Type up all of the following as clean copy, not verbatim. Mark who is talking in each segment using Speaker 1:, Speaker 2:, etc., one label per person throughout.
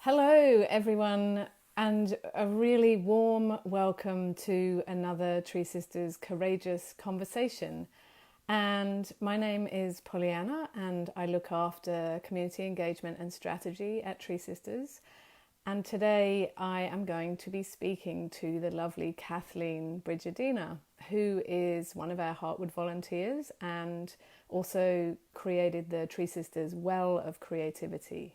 Speaker 1: Hello, everyone, and a really warm welcome to another Tree Sisters Courageous Conversation. And my name is Pollyanna, and I look after community engagement and strategy at Tree Sisters. And today I am going to be speaking to the lovely Kathleen Brigidina, who is one of our Heartwood volunteers and also created the Tree Sisters Well of Creativity.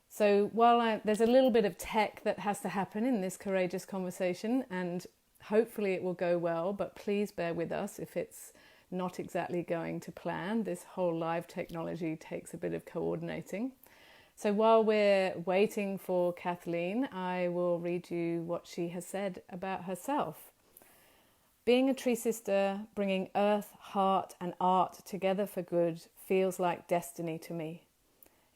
Speaker 1: So while there's a little bit of tech that has to happen in this courageous conversation, and hopefully it will go well, but please bear with us if it's not exactly going to plan. This whole live technology takes a bit of coordinating. So while we're waiting for Kathleen, I will read you what she has said about herself. Being a tree sister, bringing earth, heart and art together for good feels like destiny to me.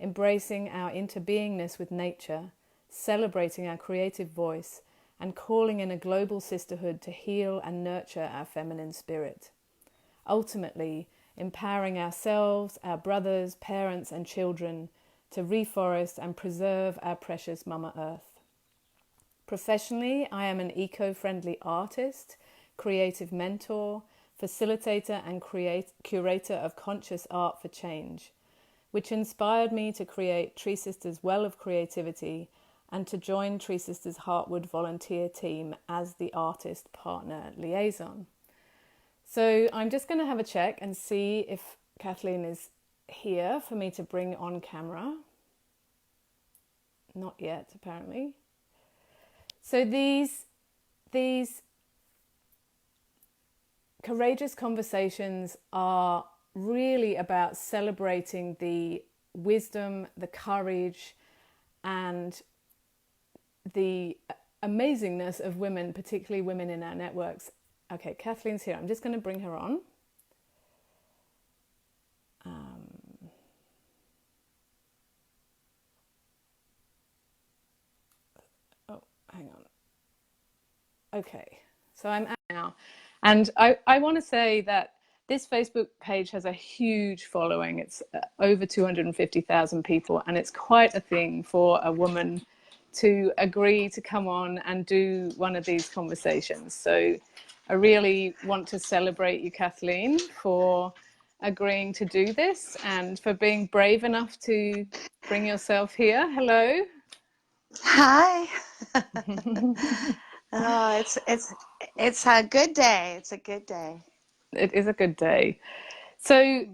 Speaker 1: Embracing our interbeingness with nature, celebrating our creative voice, and calling in a global sisterhood to heal and nurture our feminine spirit. Ultimately, empowering ourselves, our brothers, parents, and children to reforest and preserve our precious Mama Earth. Professionally, I am an eco-friendly artist, creative mentor, facilitator, and curator of conscious art for change, which inspired me to create Tree Sisters Well of Creativity and to join Tree Sisters Heartwood Volunteer team as the Artist Partner Liaison. So I'm just going to have a check and see if Kathleen is here for me to bring on camera. Not yet, apparently. So these courageous conversations are really about celebrating the wisdom, the courage, and the amazingness of women, particularly women in our networks. Okay, Kathleen's here. I'm just going to bring her on. Oh, hang on. Okay, so I'm out now. And I want to say that this Facebook page has a huge following. It's over 250,000 people, and it's quite a thing for a woman to agree to come on and do one of these conversations. So I really want to celebrate you, Kathleen, for agreeing to do this and for being brave enough to bring yourself here. Hello.
Speaker 2: Hi. Oh, it's a good day. It's a good day.
Speaker 1: It is a good day. So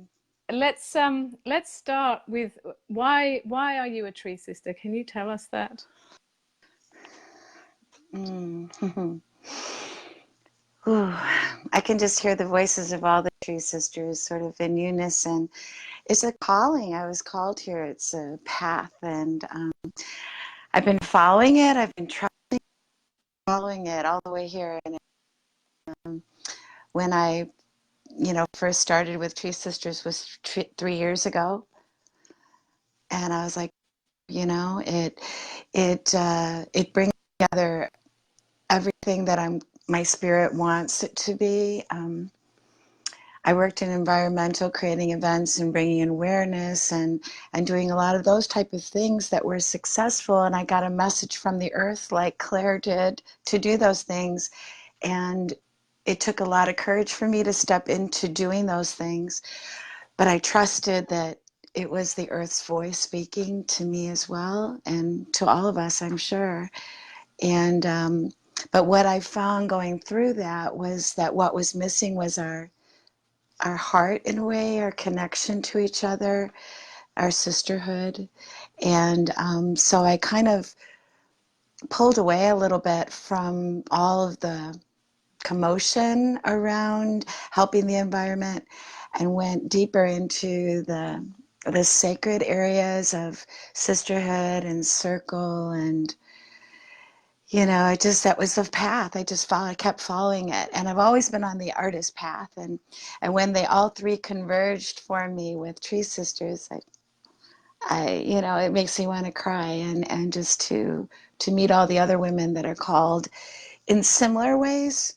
Speaker 1: let's start with why are you a tree sister? Can you tell us that?
Speaker 2: Mm. Ooh, I can just hear the voices of all the tree sisters sort of in unison. It's a calling. I was called here. It's a path, and I've been following it. I've been following it all the way here. And when I, first started with Tree Sisters was 3 years ago, and I was like, it brings together everything that my spirit wants it to be. I worked in environmental, creating events and bringing awareness and doing a lot of those type of things that were successful. And I got a message from the earth, like Claire did, to do those things. And it took a lot of courage for me to step into doing those things. But I trusted that it was the earth's voice speaking to me as well, and to all of us, I'm sure. And but what I found going through that was that what was missing was our heart, in a way, our connection to each other, our sisterhood. And so I kind of pulled away a little bit from all of the commotion around helping the environment and went deeper into the sacred areas of sisterhood and circle. And that was the path. I kept following it. And I've always been on the artist path. And when they all three converged for me with Tree Sisters, it makes me want to cry, and just to meet all the other women that are called in similar ways,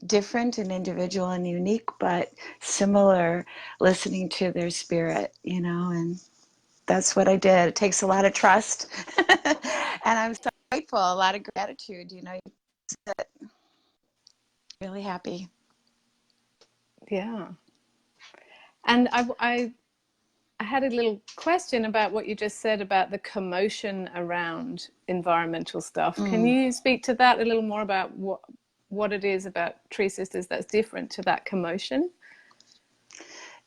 Speaker 2: different and individual and unique, but similar, listening to their spirit, and that's what I did. It takes a lot of trust. And I'm so grateful, a lot of gratitude, really happy.
Speaker 1: Yeah. And I had a little question about what you just said about the commotion around environmental stuff. Can you speak to that a little more about what it is about Tree Sisters that's different to that commotion?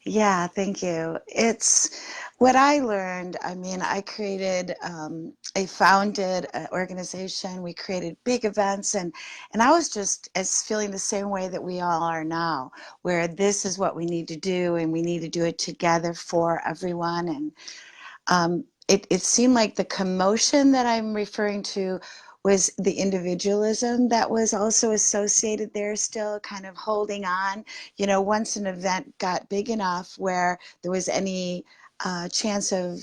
Speaker 2: Yeah, thank you. It's what I learned. I mean, I founded an organization. We created big events, and I was just as feeling the same way that we all are now, where this is what we need to do, and we need to do it together for everyone. And it seemed like the commotion that I'm referring to was the individualism that was also associated there, still kind of holding on. Once an event got big enough where there was any chance of,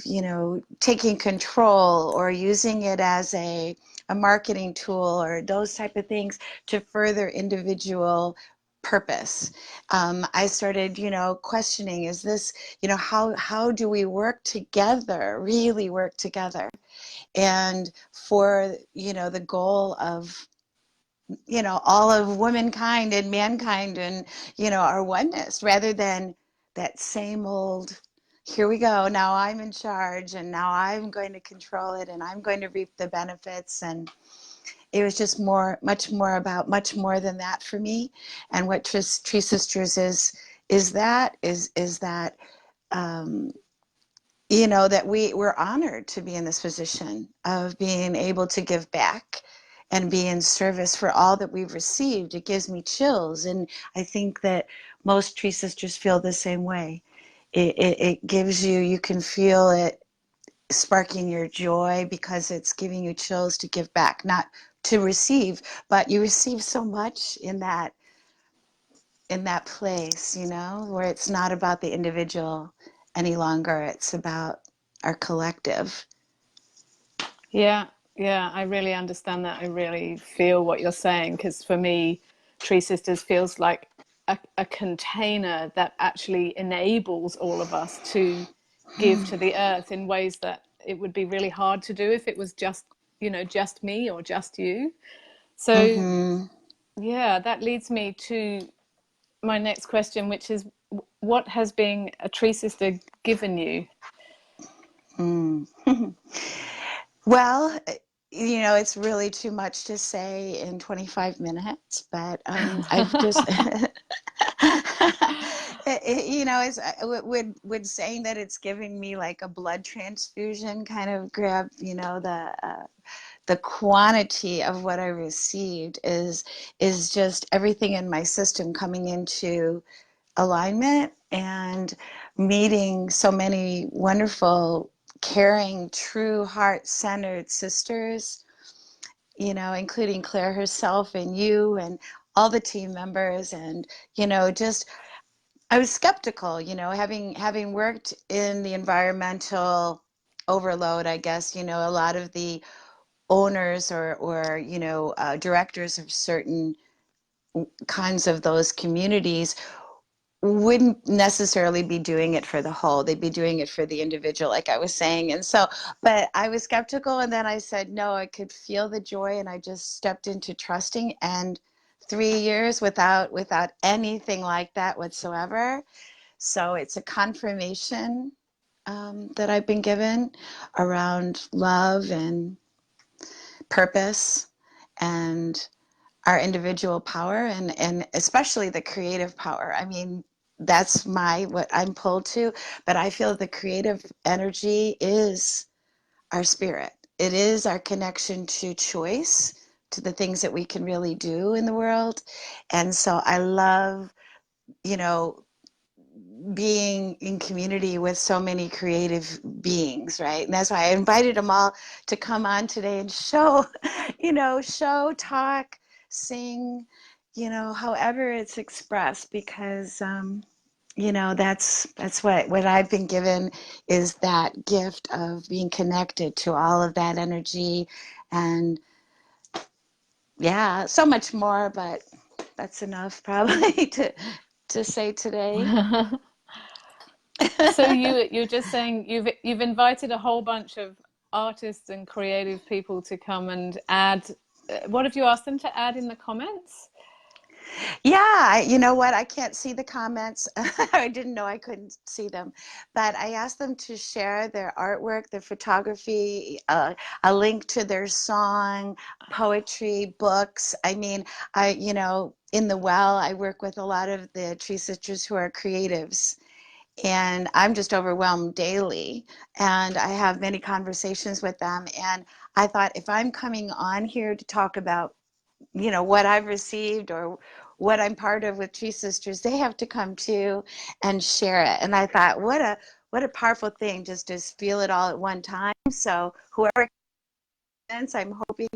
Speaker 2: taking control or using it as a marketing tool or those type of things to further individual purpose. I started, questioning, is this, how do we work together, really work together? And for, the goal of, all of womankind and mankind and, our oneness, rather than that same old, here we go, now I'm in charge and now I'm going to control it and I'm going to reap the benefits. And it was just much more about much more than that for me. And what Tree Sisters is that um, that we're honored to be in this position of being able to give back and be in service for all that we've received. It gives me chills, and I think that most Tree Sisters feel the same way. It gives you can feel it sparking your joy because it's giving you chills to give back, not to receive, but you receive so much in that place, where it's not about the individual any longer. It's about our collective.
Speaker 1: Yeah, yeah, I really understand that. I really feel what you're saying because for me, Tree Sisters feels like a container that actually enables all of us to give to the earth in ways that it would be really hard to do if it was just me or just you. So,
Speaker 2: Mm-hmm.
Speaker 1: yeah, that leads me to my next question, which is what has being a Tree Sister given you?
Speaker 2: Mm. Well, it's really too much to say in 25 minutes, but I've just, it's would saying that it's giving me like a blood transfusion kind of grab, the quantity of what I received is just everything in my system coming into alignment and meeting so many wonderful, caring, true, heart-centered sisters, including Claire herself and you and all the team members. And, just I was skeptical, having worked in the environmental overload, I guess, a lot of the owners or directors of certain kinds of those communities wouldn't necessarily be doing it for the whole. They'd be doing it for the individual, like I was saying. And so, but I was skeptical, and then I said no. I could feel the joy, and I just stepped into trusting. And 3 years without anything like that whatsoever. So it's a confirmation that I've been given around love and purpose and our individual power and especially the creative power. I mean, that's what I'm pulled to, but I feel the creative energy is our spirit. It is our connection to choice, to the things that we can really do in the world. And so I love, you know, being in community with so many creative beings, right? And that's why I invited them all to come on today and show, talk, sing, however it's expressed, because that's what I've been given, is that gift of being connected to all of that energy. And yeah, so much more, but that's enough probably to say today.
Speaker 1: So you're just saying you've invited a whole bunch of artists and creative people to come and add. What have you asked them to add in the comments?
Speaker 2: Yeah, you know what? I can't see the comments. I didn't know I couldn't see them. But I asked them to share their artwork, their photography, a link to their song, poetry, books. I mean, in the Well, I work with a lot of the Tree Sisters who are creatives. And I'm just overwhelmed daily. And I have many conversations with them. And I thought if I'm coming on here to talk about what I've received or what I'm part of with Tree Sisters, they have to come too and share it. And I thought, what a powerful thing just to feel it all at one time. So whoever comments, I'm hoping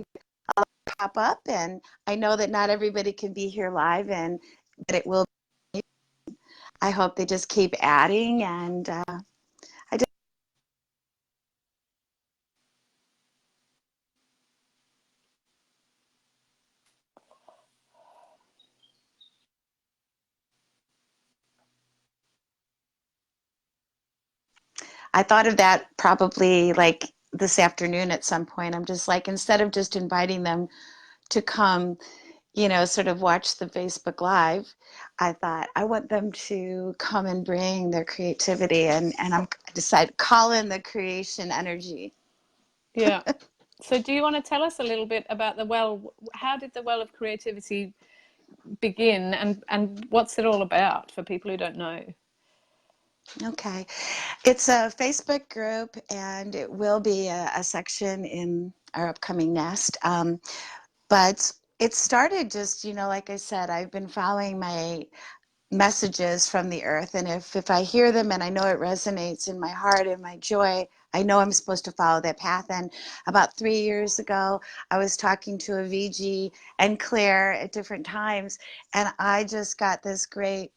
Speaker 2: I'll pop up. And I know that not everybody can be here live, and but it will. I hope they just keep adding, and I just I thought of that probably like this afternoon at some point. I'm just like, instead of just inviting them to come, sort of watch the Facebook Live, I thought I want them to come and bring their creativity, I decided call in the creation energy.
Speaker 1: Yeah. So do you want to tell us a little bit about the Well? How did the Well of Creativity begin, and what's it all about for people who don't know?
Speaker 2: Okay. It's a Facebook group, and it will be a section in our upcoming nest. But it started just, like I said, I've been following my messages from the earth, and if I hear them and I know it resonates in my heart and my joy, I know I'm supposed to follow that path. And about 3 years ago, I was talking to a VG and Claire at different times, and I just got this great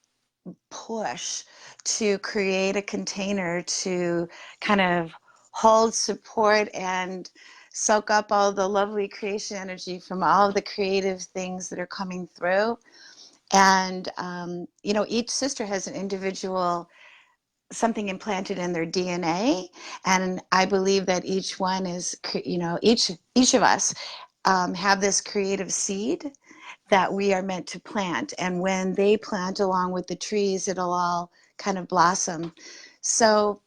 Speaker 2: push to create a container to kind of hold, support, and soak up all the lovely creation energy from all of the creative things that are coming through. And each sister has an individual something implanted in their DNA, and I believe that each one is, each of us have this creative seed that we are meant to plant. And when they plant along with the trees, it'll all kind of blossom. So,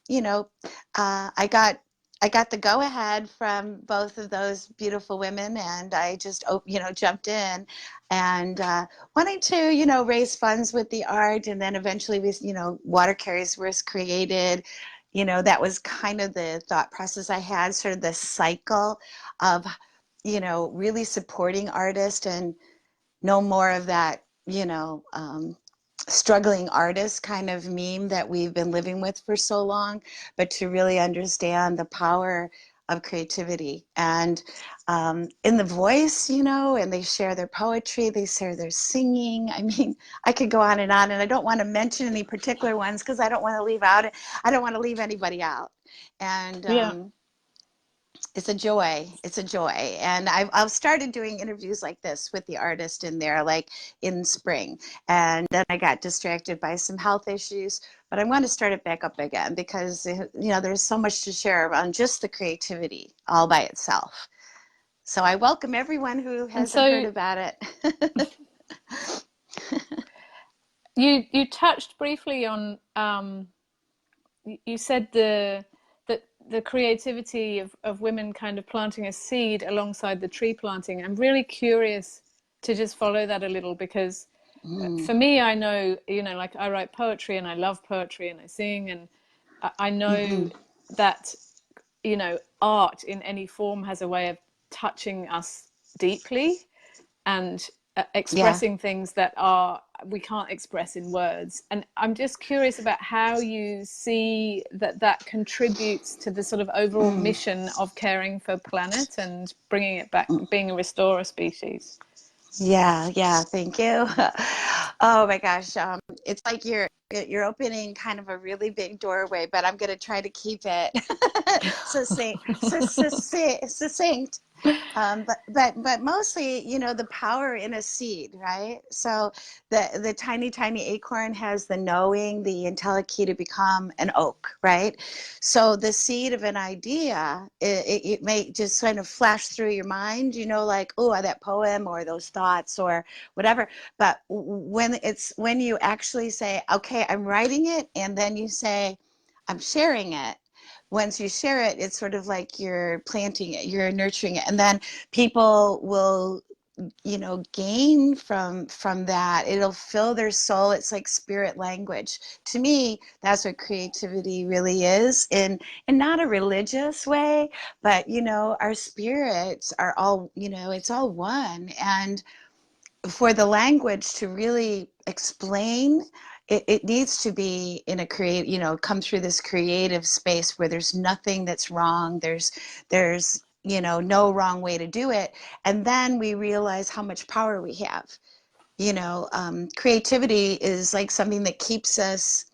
Speaker 2: I got the go ahead from both of those beautiful women, and I just, jumped in and wanting to, raise funds with the art. And then eventually water carriers was created. That was kind of the thought process I had, sort of the cycle of, really supporting artists, and no more of that, struggling artist kind of meme that we've been living with for so long, but to really understand the power of creativity and in the voice, and they share their poetry, they share their singing. I mean, I could go on, and I don't want to mention any particular ones because I don't want to I don't want to leave anybody out. And
Speaker 1: Yeah.
Speaker 2: it's a joy. It's a joy. And I've started doing interviews like this with the artist in there, like in spring. And then I got distracted by some health issues. But I want to start it back up again because, there's so much to share on just the creativity all by itself. So I welcome everyone who
Speaker 1: And
Speaker 2: hasn't heard
Speaker 1: so
Speaker 2: about it.
Speaker 1: you touched briefly on you said the creativity of women kind of planting a seed alongside the tree planting. I'm really curious to just follow that a little, because
Speaker 2: Mm,
Speaker 1: for me, I know, like I write poetry and I love poetry and I sing, and I know
Speaker 2: mm-hmm.
Speaker 1: that, art in any form has a way of touching us deeply and
Speaker 2: Yeah.
Speaker 1: expressing things that are we can't express in words. And I'm just curious about how you see that contributes to the sort of overall
Speaker 2: Mm,
Speaker 1: mission of caring for planet and bringing it back,
Speaker 2: mm.
Speaker 1: being a restorer species.
Speaker 2: Yeah, yeah, thank you. Oh my gosh, it's like you're opening kind of a really big doorway, but I'm going to try to keep it succinct. But mostly, the power in a seed, right? So the tiny acorn has the knowing, the intelligence to become an oak, right? So the seed of an idea, it may just kind of flash through your mind, like, oh, that poem or those thoughts or whatever. But when you actually say, okay, I'm writing it, and then you say, I'm sharing it. Once you share it, it's sort of like you're planting it, you're nurturing it, and then people will gain from that. It'll fill their soul. It's like spirit language. To me, that's what creativity really is, in not a religious way, but our spirits are all, it's all one. And for the language to really explain, it needs to be in a come through this creative space where there's nothing that's wrong. There's no wrong way to do it. And then we realize how much power we have. Creativity is like something that keeps us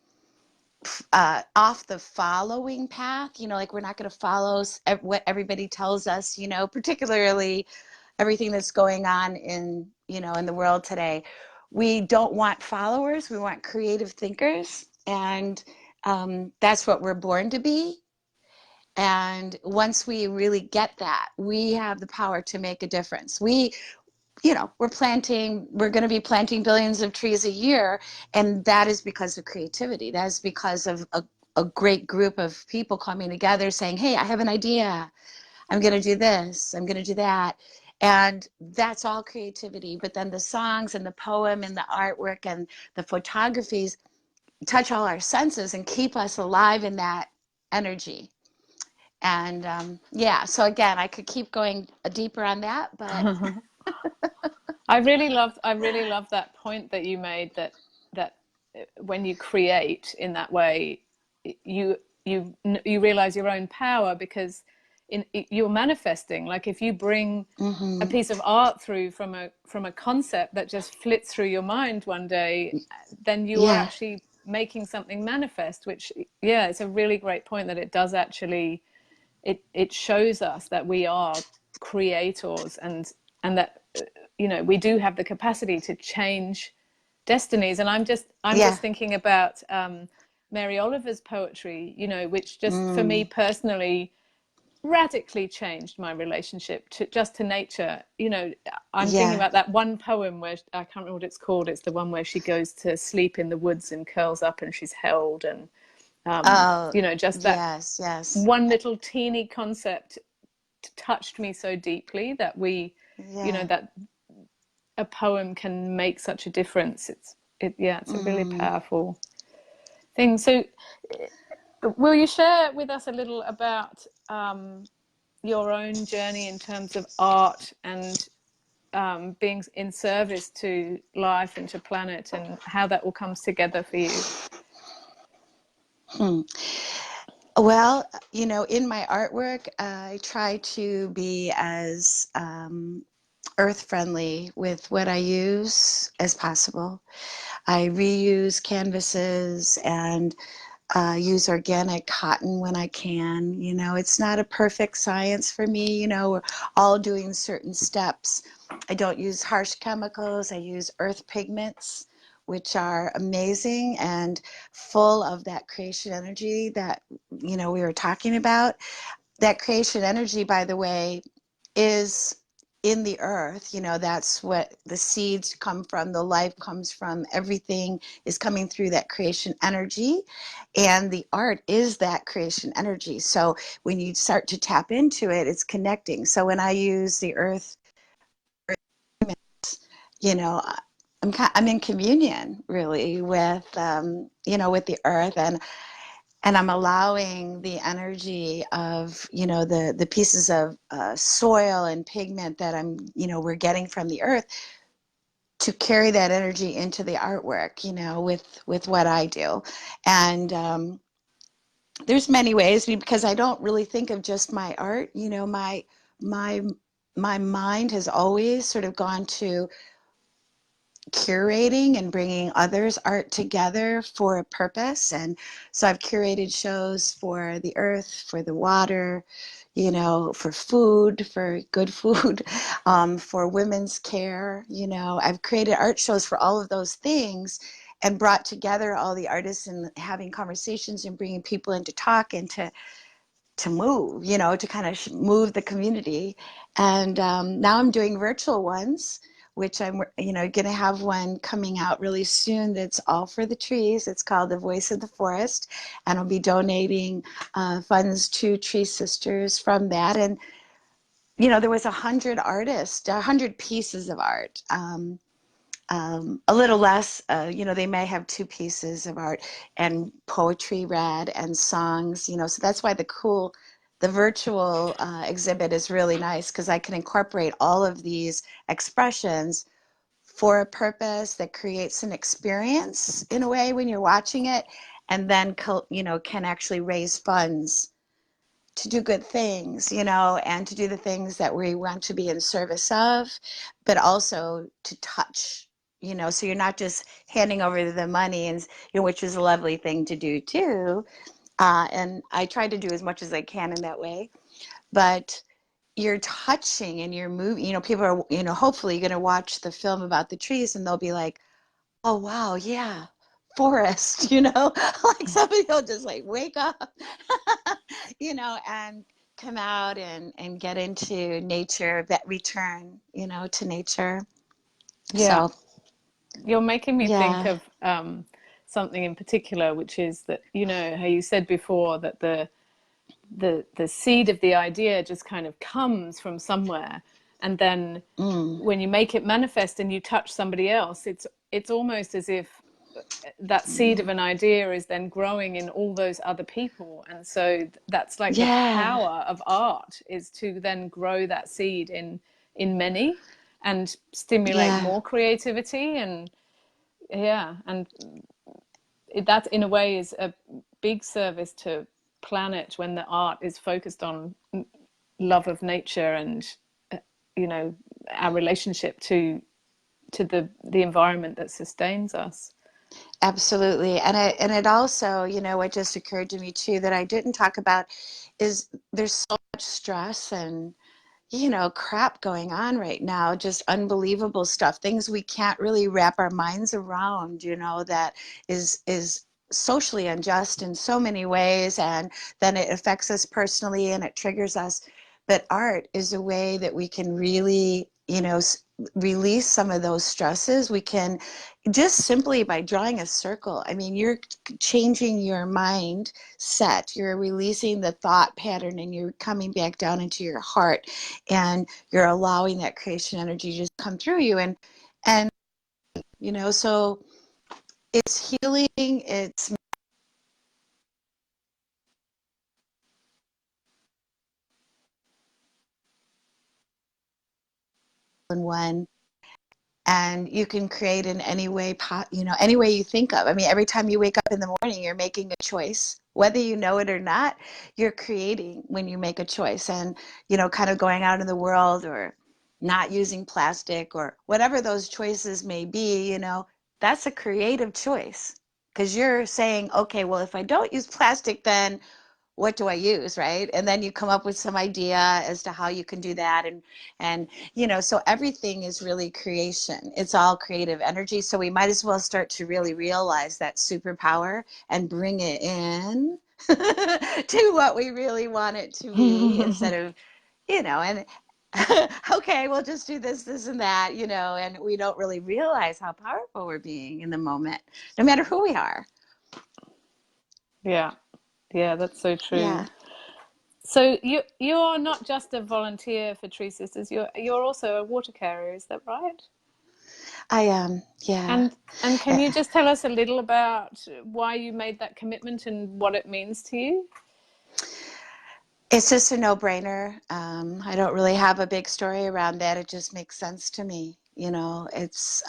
Speaker 2: off the following path. Like we're not going to follow what everybody tells us, particularly everything that's going on in the world today. We don't want followers. We want creative thinkers, and that's what we're born to be. And once we really get that, we have the power to make a difference. We're going to be planting billions of trees a year, and that is because of creativity. That is because of a great group of people coming together saying, hey, I have an idea. I'm going to do this, I'm going to do that. And that's all creativity. But then the songs and the poem and the artwork and the photographies touch all our senses and keep us alive in that energy. And so again, I could keep going deeper on that, but
Speaker 1: I really love that point that you made, that when you create in that way, you realize your own power, because you're manifesting. Like if you bring a piece of art through from a concept that just flits through your mind one day, then you are actually making something manifest, which it's a really great point, that it does actually, it shows us that we are creators, and that we do have the capacity to change destinies. And I'm just thinking about Mary Oliver's poetry, which just for me personally radically changed my relationship to nature. I'm thinking about that one poem where I can't remember what it's called. It's the one where she goes to sleep in the woods and curls up and she's held, and just that one little teeny concept touched me so deeply that that a poem can make such a difference. It's a really powerful thing. So will you share with us a little about your own journey in terms of art and being in service to life and to planet, and how that all comes together for you?
Speaker 2: Well, in my artwork, I try to be as earth friendly with what I use as possible. I reuse canvases and use organic cotton when I can. It's not a perfect science for me. We're all doing certain steps. I don't use harsh chemicals. I use earth pigments, which are amazing and full of that creation energy that, we were talking about. That creation energy, by the way, is in the earth. That's what the seeds come from, the life comes from, everything is coming through that creation energy, and the art is that creation energy. So when you start to tap into it, it's connecting. So when I use the earth, you know I'm in communion really with with the earth, and I'm allowing the energy of, the pieces of soil and pigment that we're getting from the earth to carry that energy into the artwork, with what I do. And there's many ways, because I don't really think of just my art. My mind has always sort of gone to curating and bringing others' art together for a purpose. And so I've curated shows for the earth, for the water, for food, for good food, for women's care. I've created art shows for all of those things and brought together all the artists and having conversations and bringing people in to talk and to move, to kind of move the community. And now I'm doing virtual ones, which I'm, going to have one coming out really soon that's all for the trees. It's called The Voice of the Forest, and I'll be donating funds to Tree Sisters from that. And, there was 100 artists, 100 pieces of art. A little less, they may have 2 pieces of art and poetry read and songs, so that's why the virtual exhibit is really nice, because I can incorporate all of these expressions for a purpose that creates an experience in a way when you're watching it, and then, can actually raise funds to do good things, and to do the things that we want to be in service of, but also to touch, so you're not just handing over the money, and which is a lovely thing to do too. And I try to do as much as I can in that way, but you're touching and you're moving, people are, hopefully going to watch the film about the trees and they'll be like, oh, wow, yeah, forest, like somebody will just like wake up, and come out and get into nature, that return, to nature.
Speaker 1: Yeah.
Speaker 2: So,
Speaker 1: You're making me think
Speaker 2: yeah.
Speaker 1: of something in particular, which is that, how you said before that the seed of the idea just kind of comes from somewhere, and then when you make it manifest and you touch somebody else, it's almost as if that seed of an idea is then growing in all those other people. And so that's like the
Speaker 2: Yeah.
Speaker 1: power of art, is to then grow that seed in many and stimulate
Speaker 2: Yeah.
Speaker 1: more creativity. And and that in a way is a big service to planet, when the art is focused on love of nature and our relationship to the environment that sustains us.
Speaker 2: Absolutely. And it also, what just occurred to me too that I didn't talk about is there's so much stress and, crap going on right now, just unbelievable stuff, things we can't really wrap our minds around, that is socially unjust in so many ways, and then it affects us personally and it triggers us. But art is a way that we can really, release some of those stresses. We can just simply by drawing a circle. I mean, you're changing your mind set, you're releasing the thought pattern, and you're coming back down into your heart, and you're allowing that creation energy to just come through you. And so it's healing, it's in one. And you can create in any way, any way you think of. I mean, every time you wake up in the morning, you're making a choice. Whether you know it or not, you're creating when you make a choice. And, kind of going out in the world, or not using plastic, or whatever those choices may be, that's a creative choice. Because you're saying, okay, well, if I don't use plastic, then what do I use, right? And then you come up with some idea as to how you can do that. And so everything is really creation. It's all creative energy. So we might as well start to really realize that superpower and bring it in to what we really want it to be, instead of, and okay, we'll just do this and that, and we don't really realize how powerful we're being in the moment, no matter who we are.
Speaker 1: Yeah, yeah, that's so true.
Speaker 2: Yeah,
Speaker 1: So you're not just a volunteer for Tree Sisters. You're also a water carrier. Is that right?
Speaker 2: I am. Yeah.
Speaker 1: And can you just tell us a little about why you made that commitment and what it means to you?
Speaker 2: It's just a no-brainer. I don't really have a big story around that. It just makes sense to me. It's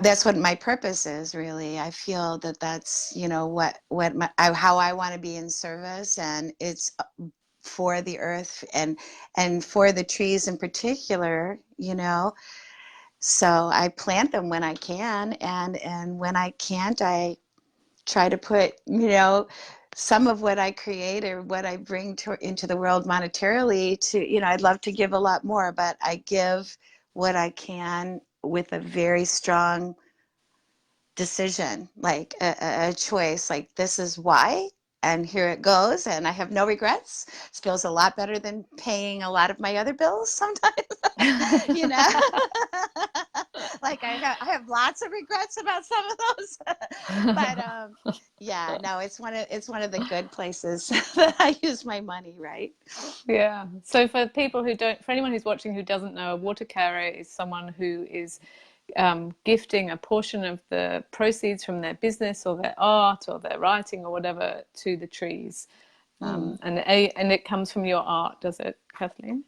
Speaker 2: that's what my purpose is, really. I feel that that's, how I want to be in service, and it's for the earth and for the trees in particular, you know. So I plant them when I can, and when I can't, I try to put, some of what I create or what I bring into the world monetarily to, I'd love to give a lot more, but I give what I can with a very strong decision, like a choice, like this is why, and here it goes, and I have no regrets. It feels a lot better than paying a lot of my other bills sometimes, you know. Like I have lots of regrets about some of those, but yeah, no, it's one of the good places that I use my money, right?
Speaker 1: Yeah. So for people who don't, for anyone who's watching who doesn't know, a water carrier is someone who is gifting a portion of the proceeds from their business or their art or their writing or whatever to the trees. And it comes from your art, does it, Kathleen?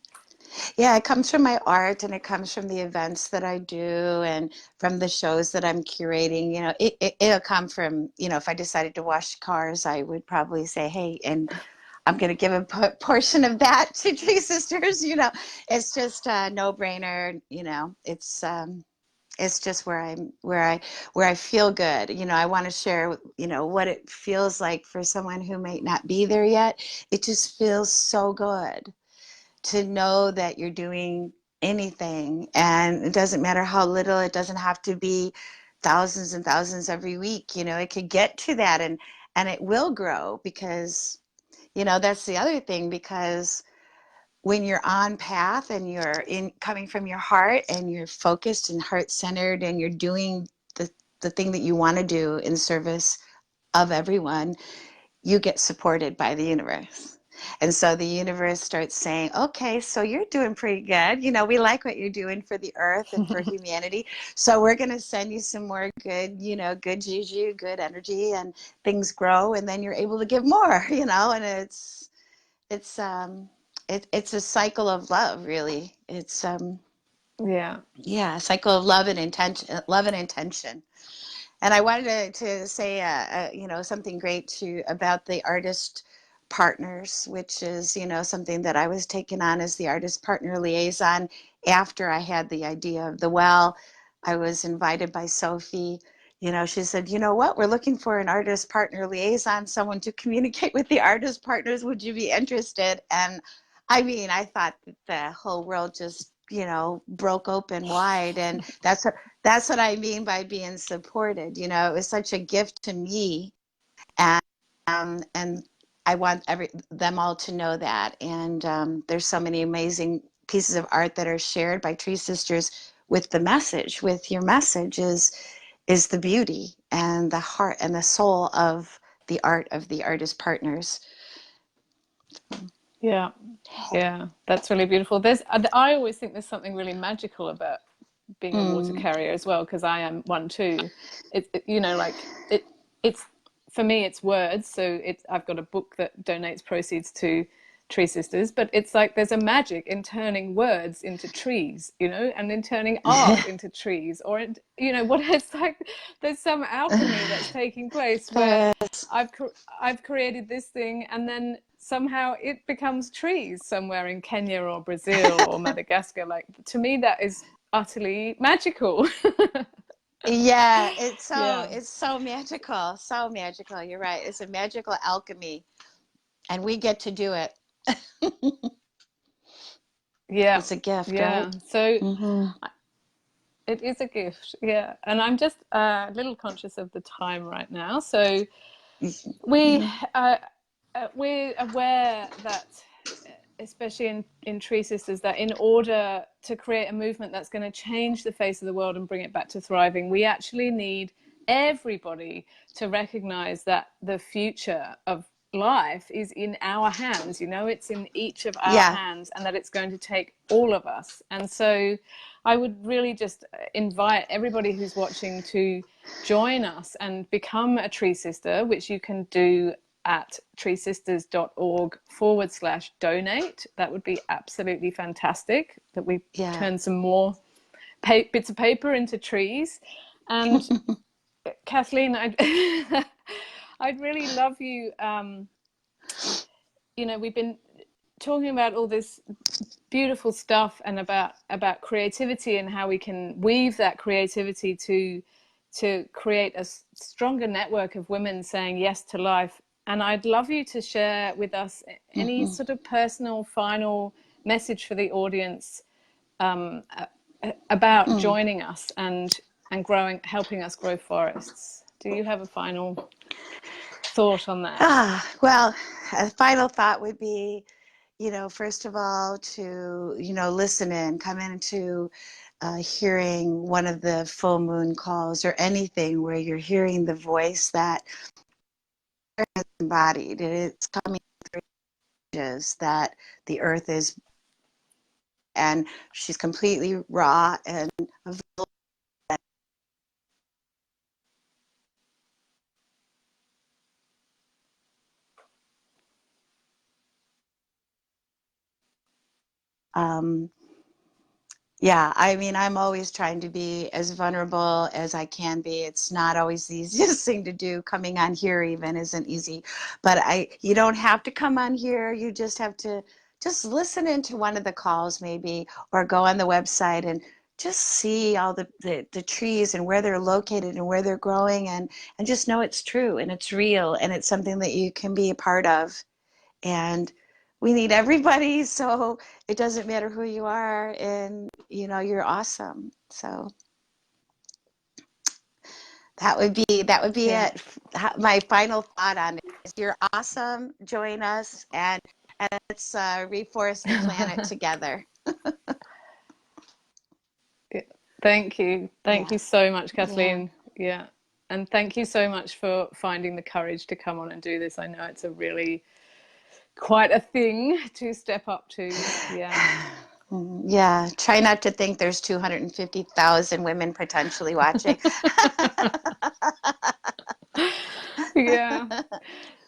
Speaker 2: Yeah, it comes from my art and it comes from the events that I do and from the shows that I'm curating. It'll come from, if I decided to wash cars, I would probably say, hey, and I'm going to give a portion of that to Tree Sisters. It's just a no-brainer. It's just where I feel good. I want to share, what it feels like for someone who might not be there yet. It just feels so good to know that you're doing anything, and it doesn't matter how little. It doesn't have to be thousands and thousands every week. It could get to that, and it will grow, because that's the other thing, because when you're on path and you're coming from your heart and you're focused and heart centered and you're doing the thing that you want to do in service of everyone, you get supported by the universe. And so the universe starts saying, okay, so you're doing pretty good. We like what you're doing for the earth and for humanity. So we're going to send you some more good juju, good energy, and things grow. And then you're able to give more, and it's a cycle of love, really. It's,
Speaker 1: Yeah.
Speaker 2: yeah, a cycle of love and intention. And I wanted to say, something great about the Artist Partners, which is, something that I was taking on as the Artist Partner Liaison after I had the idea of the well. I was invited by Sophie. She said, you know what, we're looking for an Artist Partner Liaison, someone to communicate with the artist partners. Would you be interested? And I mean, I thought that the whole world just, broke open wide. And that's what I mean by being supported. It was such a gift to me, and I want them all to know that. And there's so many amazing pieces of art that are shared by Tree Sisters with your message is the beauty and the heart and the soul of the art of the Artist Partners.
Speaker 1: Yeah. Yeah. That's really beautiful. I always think there's something really magical about being a water carrier as well, because I am one too. It's for me, it's words. So I've got a book that donates proceeds to Tree Sisters, but it's like there's a magic in turning words into trees, and in turning art into trees, or what it's like. There's some alchemy that's taking place where I've created this thing, and then somehow it becomes trees somewhere in Kenya or Brazil or Madagascar. Like, to me, that is utterly magical.
Speaker 2: Yeah, it's so
Speaker 1: Yeah.
Speaker 2: it's so magical, so magical. You're right. It's a magical alchemy, and we get to do it.
Speaker 1: Yeah.
Speaker 2: It's a gift, right?
Speaker 1: Yeah. So
Speaker 2: Hmm.
Speaker 1: it is a gift. Yeah. And I'm just a little conscious of the time right now. So we
Speaker 2: Hmm.
Speaker 1: we're aware that, especially in Tree Sisters, that in order to create a movement that's going to change the face of the world and bring it back to thriving, we actually need everybody to recognize that the future of life is in our hands. It's in each of our
Speaker 2: Yeah.
Speaker 1: hands, and that it's going to take all of us. And so I would really just invite everybody who's watching to join us and become a Tree Sister, which you can do at treesisters.org/donate. That would be absolutely fantastic, that we
Speaker 2: Yeah.
Speaker 1: turn some more bits of paper into trees. And Kathleen, I'd really love you. We've been talking about all this beautiful stuff and about creativity and how we can weave that creativity to create a stronger network of women saying yes to life. And I'd love you to share with us any
Speaker 2: Mm-hmm.
Speaker 1: sort of personal final message for the audience about
Speaker 2: Mm.
Speaker 1: joining us and growing, helping us grow forests. Do you have a final thought on that?
Speaker 2: Well, a final thought would be, first of all, to, listen in, come into hearing one of the full moon calls or anything where you're hearing the voice that is embodied. It's coming through ages that the earth is, and she's completely raw and available. Um, Yeah, I mean, I'm always trying to be as vulnerable as I can be. It's not always the easiest thing to do. Coming on here even isn't easy, but you don't have to come on here. You just have to just listen into one of the calls maybe, or go on the website and just see all the trees and where they're located and where they're growing, and just know it's true and it's real and it's something that you can be a part of. And we need everybody, so it doesn't matter who you are, and you're awesome. So that would be
Speaker 1: Yeah.
Speaker 2: it. My final thought on it is you're awesome. Join us, and let's reforest the planet together.
Speaker 1: Thank you. Thank
Speaker 2: Yeah,
Speaker 1: you so much,
Speaker 2: yeah.
Speaker 1: Kathleen. Yeah. And thank you so much for finding the courage to come on and do this. I know it's a really quite a thing to step up to. Yeah.
Speaker 2: Yeah, try not to think there's 250,000 women potentially watching.
Speaker 1: Yeah.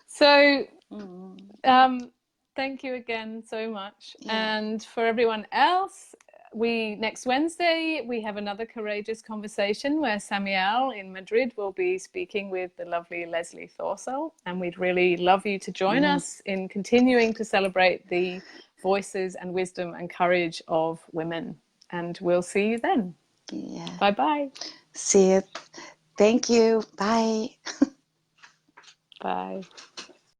Speaker 1: So,
Speaker 2: Mm,
Speaker 1: um, thank you again so much.
Speaker 2: yeah.
Speaker 1: And for everyone else, next Wednesday we have another courageous conversation where Samuel in Madrid will be speaking with the lovely Leslie Thorsell, and we'd really love you to join
Speaker 2: Mm,
Speaker 1: us in continuing to celebrate the voices and wisdom and courage of women. And we'll see you then.
Speaker 2: yeah.
Speaker 1: Bye bye.
Speaker 2: See you. Thank you. Bye.
Speaker 1: Bye.